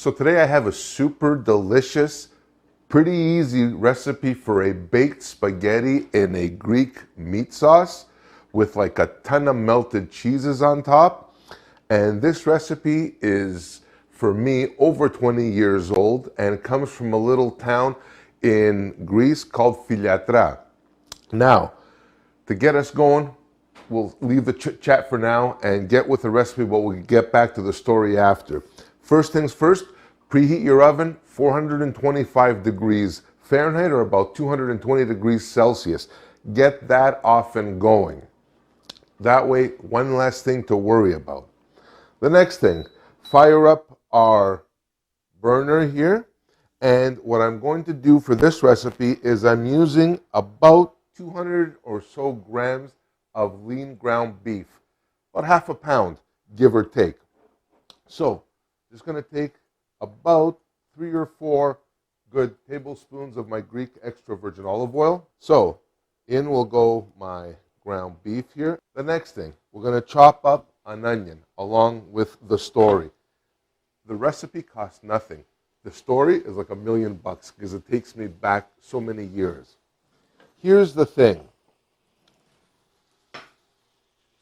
So today I have a super delicious, pretty easy recipe for a baked spaghetti in a Greek meat sauce with like a ton of melted cheeses on top. And this recipe is, for me, over 20 years old and comes from a little town in Greece called Filiatra. Now, to get us going, we'll leave the chat for now and get with the recipe, but we'll get back to the story after. First things first, preheat your oven 425 degrees Fahrenheit or about 220 degrees Celsius. Get that off and going. That way, one less thing to worry about. The next thing, fire up our burner here. And what I'm going to do for this recipe is I'm using about 200 or so grams of lean ground beef, about half a pound, give or take. So, just going to take about 3 or 4 good tablespoons of my Greek extra virgin olive oil. So, in will go my ground beef here. The next thing, we're going to chop up an onion along with the story. The recipe costs nothing. The story is like $1 million because it takes me back so many years. Here's the thing.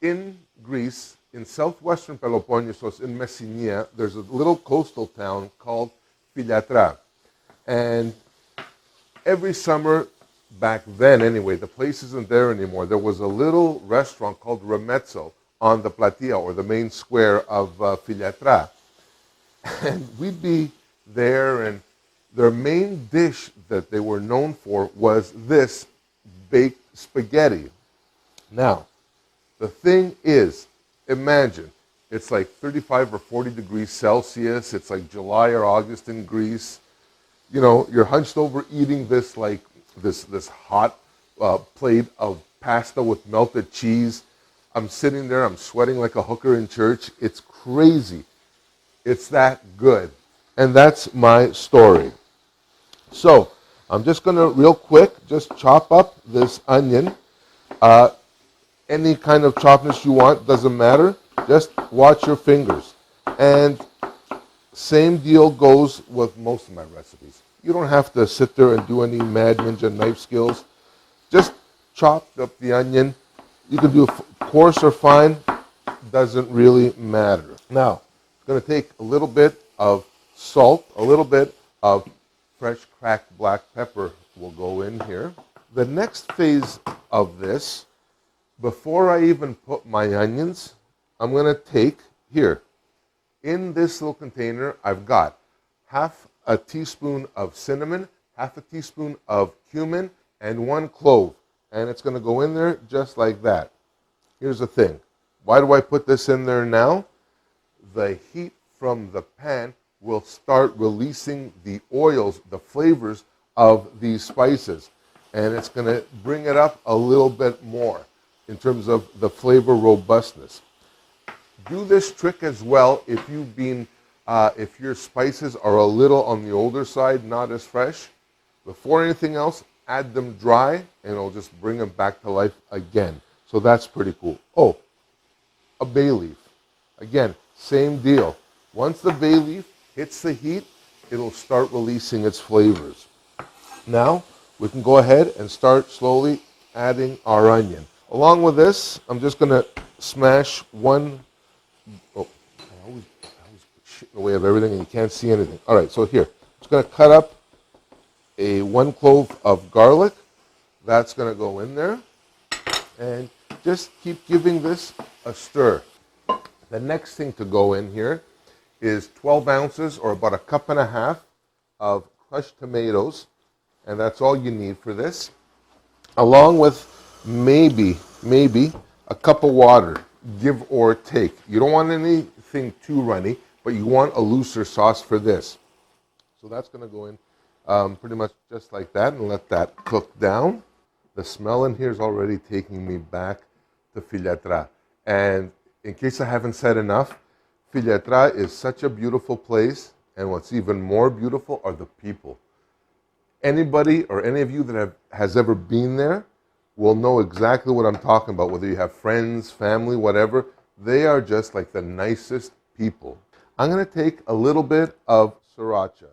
In Greece, in southwestern Peloponnesos, in Messinia, there's a little coastal town called Filiatra. And every summer, back then anyway, the place isn't there anymore, there was a little restaurant called Remezzo on the platea, or the main square of Filiatra. And we'd be there, and their main dish that they were known for was this baked spaghetti. Now, the thing is, imagine, it's like 35 or 40 degrees Celsius, it's like July or August in Greece. You know, you're hunched over eating this like this hot plate of pasta with melted cheese. I'm sitting there, I'm sweating like a hooker in church. It's crazy. It's that good. And that's my story. So, I'm just going to, real quick, just chop up this onion. Any kind of chopness you want, doesn't matter. Just watch your fingers. And same deal goes with most of my recipes. You don't have to sit there and do any mad ninja knife skills. Just chop up the onion. You can do coarse or fine, doesn't really matter. Now, I'm going to take a little bit of salt, a little bit of fresh cracked black pepper will go in here. The next phase of this, before I even put my onions, I'm going to take here, in this little container, I've got half a teaspoon of cinnamon, half a teaspoon of cumin, and 1 clove. And it's going to go in there just like that. Here's the thing. Why do I put this in there now? The heat from the pan will start releasing the oils, the flavors of these spices. And it's going to bring it up a little bit more in terms of the flavor robustness. Do this trick as well if you've been, if your spices are a little on the older side, not as fresh. Before anything else, add them dry, and it'll just bring them back to life again. So that's pretty cool. Oh, a bay leaf. Again, same deal. Once the bay leaf hits the heat, it'll start releasing its flavors. Now, we can go ahead and start slowly adding our onion. Along with this, I'm just going to smash one. Oh, I always shit in the way of everything, and you can't see anything. All right, so here, I'm just going to cut up a 1 clove of garlic. That's going to go in there. And just keep giving this a stir. The next thing to go in here is 12 ounces or about 1.5 cups of crushed tomatoes. And that's all you need for this. Along with maybe a cup of water, give or take. You don't want anything too runny, but you want a looser sauce for this. So that's going to go in pretty much just like that, and let that cook down. The smell in here is already taking me back to Filiatra. And in case I haven't said enough, Filiatra is such a beautiful place, and what's even more beautiful are the people. Anybody or any of you that has ever been there will know exactly what I'm talking about, whether you have friends, family, whatever. They are just like the nicest people. I'm going to take a little bit of sriracha.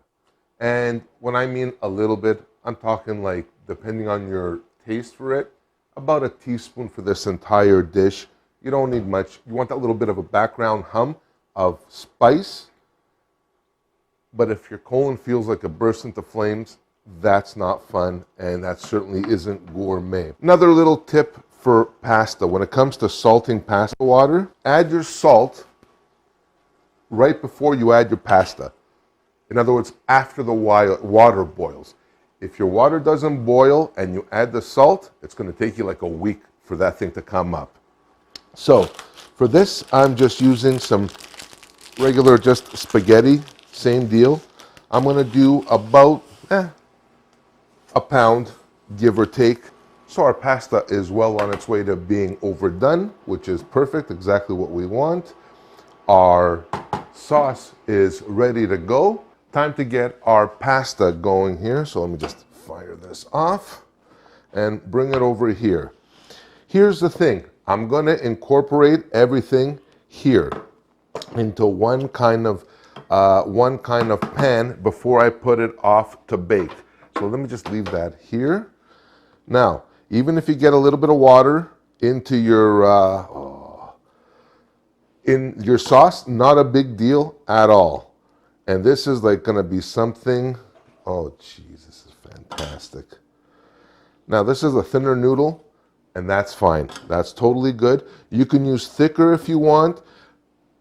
And when I mean a little bit, I'm talking like, depending on your taste for it, about a teaspoon for this entire dish. You don't need much. You want that little bit of a background hum of spice. But if your colon feels like it bursts into flames, that's not fun, and that certainly isn't gourmet. Another little tip for pasta. When it comes to salting pasta water, add your salt right before you add your pasta. In other words, after the water boils. If your water doesn't boil and you add the salt, it's going to take you like a week for that thing to come up. So for this, I'm just using some regular just spaghetti, same deal. I'm going to do about a pound, give or take. So our pasta is well on its way to being overdone, which is perfect, exactly what we want. Our sauce is ready to go. Time to get our pasta going here. So let me just fire this off and bring it over here. Here's the thing. I'm going to incorporate everything here into one kind of pan before I put it off to bake. So let me just leave that here. Now, even if you get a little bit of water into your in your sauce, not a big deal at all. And this is like going to be something, oh geez, this is fantastic. Now this is a thinner noodle, and that's fine. That's totally good. You can use thicker if you want.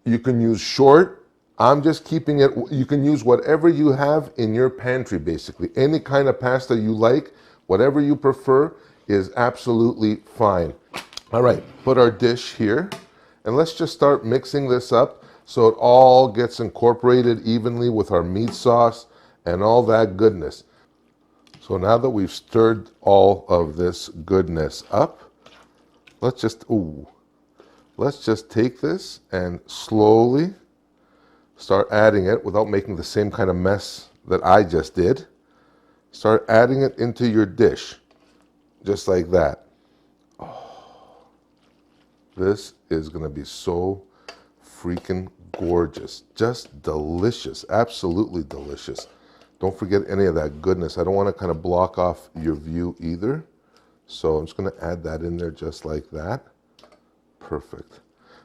You can use short. I'm just keeping it, you can use whatever you have in your pantry basically. Any kind of pasta you like, whatever you prefer is absolutely fine. All right, put our dish here, and let's just start mixing this up so it all gets incorporated evenly with our meat sauce and all that goodness. So now that we've stirred all of this goodness up, let's just take this and slowly start adding it without making the same kind of mess that I just did. Start adding it into your dish, just like that. Oh, this is gonna be so freaking gorgeous. Just delicious, absolutely delicious. Don't forget any of that goodness. I don't wanna kind of block off your view either. So I'm just gonna add that in there just like that. Perfect.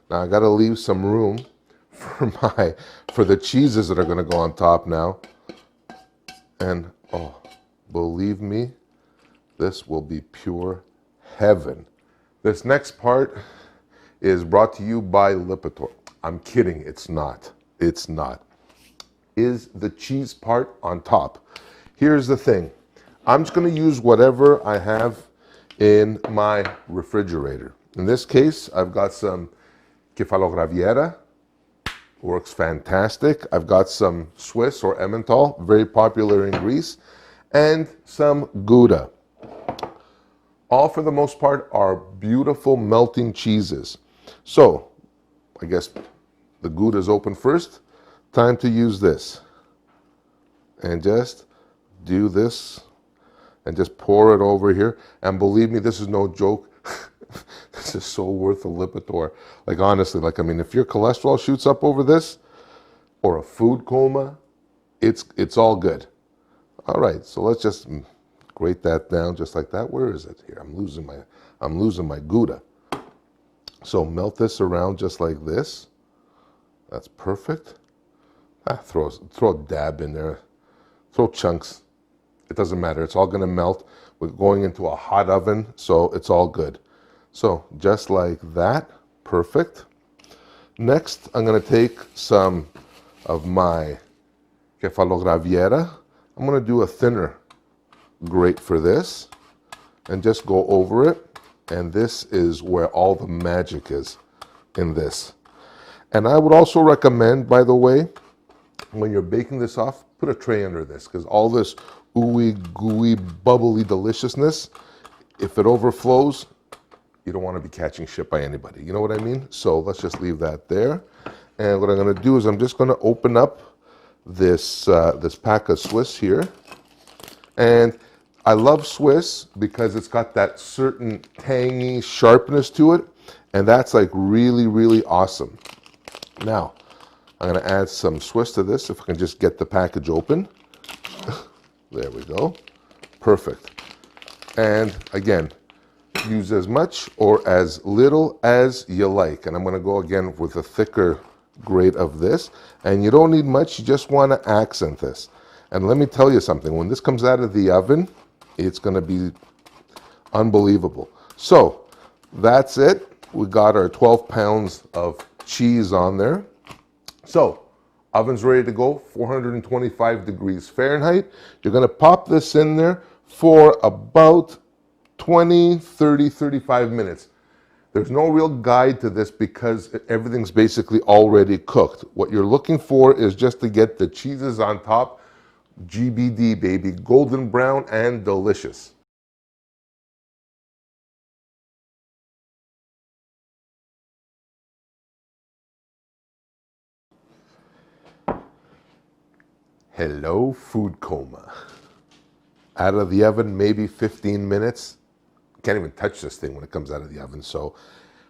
Now I gotta leave some room for the cheeses that are going to go on top now. And oh, believe me, this will be pure heaven. This next part is brought to you by Lipitor. I'm kidding, it's not. It's not. Is the cheese part on top. Here's the thing. I'm just going to use whatever I have in my refrigerator. In this case, I've got some Kefalograviera. Works fantastic. I've got some Swiss or Emmental, very popular in Greece, and some Gouda. All for the most part are beautiful melting cheeses. So, I guess the Gouda is open first. Time to use this. And just do this and just pour it over here. And believe me, this is no joke. This is so worth a Lipitor. Like honestly, like I mean, if your cholesterol shoots up over this, or a food coma, it's all good. All right, so let's just grate that down just like that. Where is it here? I'm losing my Gouda. So melt this around just like this. That's perfect. Throw a dab in there. Throw chunks. It doesn't matter. It's all going to melt. We're going into a hot oven, so it's all good. So just like that, perfect. Next, I'm going to take some of my Kefalograviera. I'm going to do a thinner grate for this and just go over it. And this is where all the magic is in this. And I would also recommend, by the way, when you're baking this off, put a tray under this, because all this ooey gooey bubbly deliciousness, if it overflows, you don't want to be catching shit by anybody. You know what I mean? So let's just leave that there. And what I'm going to do is I'm just going to open up this this pack of Swiss here. And I love Swiss because it's got that certain tangy sharpness to it. And that's like really, really awesome. Now, I'm going to add some Swiss to this if I can just get the package open. There we go. Perfect. And again, use as much or as little as you like. And I'm going to go again with a thicker grate of this. And you don't need much, you just want to accent this. And let me tell you something, when this comes out of the oven, it's going to be unbelievable. So that's it. We got our 12 pounds of cheese on there. So oven's ready to go, 425 degrees Fahrenheit. You're going to pop this in there for about 20, 30, 35 minutes. There's no real guide to this because everything's basically already cooked. What you're looking for is just to get the cheeses on top, GBD baby, golden brown and delicious. Hello, food coma. Out of the oven, maybe 15 minutes. Can't even touch this thing when it comes out of the oven. So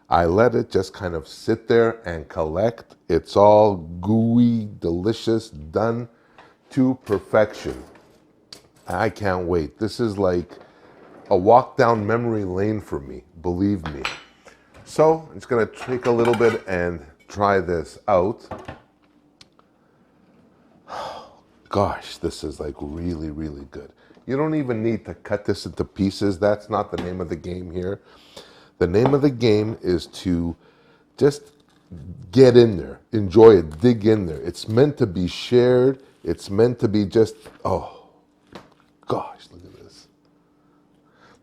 I let it just kind of sit there and collect. It's all gooey, delicious, done to perfection. I can't wait. This is like a walk down memory lane for me, believe me. So I'm just gonna take a little bit and try this out. Gosh, this is like really, really good. You don't even need to cut this into pieces. That's not the name of the game here. The name of the game is to just get in there, enjoy it, dig in there. It's meant to be shared. It's meant to be just, oh, gosh, look at this.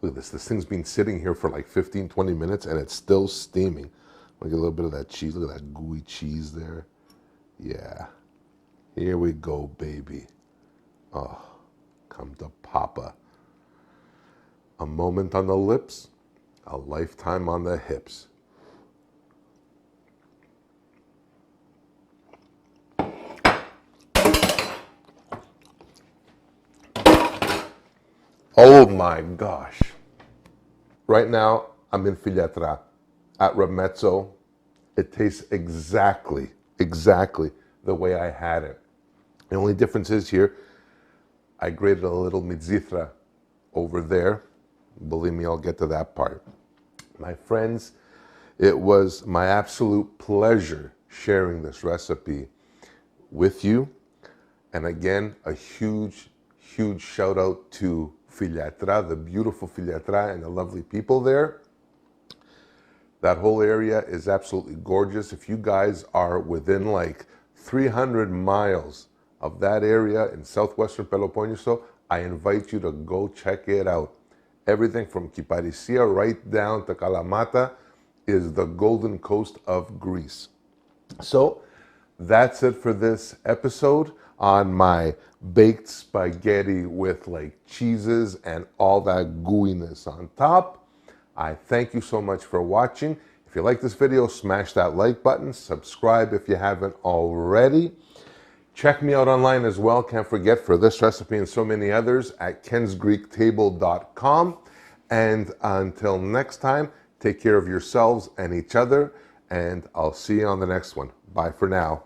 Look at this. This thing's been sitting here for like 15, 20 minutes and it's still steaming. Look at a little bit of that cheese. Look at that gooey cheese there. Yeah. Here we go, baby. Oh, come to Papa. A moment on the lips, a lifetime on the hips. Oh my gosh. Right now, I'm in Filiatra at Remezzo. It tastes exactly the way I had it. The only difference is here, I grated a little mizithra over there. Believe me, I'll get to that part. My friends, it was my absolute pleasure sharing this recipe with you. And again, a huge, huge shout out to Filiatra, the beautiful Filiatra and the lovely people there. That whole area is absolutely gorgeous. If you guys are within like 300 miles of that area in southwestern Peloponneso, I invite you to go check it out. Everything from Kiparissia right down to Kalamata is the golden coast of Greece. So that's it for this episode on my baked spaghetti with like cheeses and all that gooiness on top. I thank you so much for watching. If you like this video, smash that like button, subscribe if you haven't already. Check me out online as well. Can't forget, for this recipe and so many others, at kensgreektable.com. And until next time, take care of yourselves and each other, and I'll see you on the next one. Bye for now.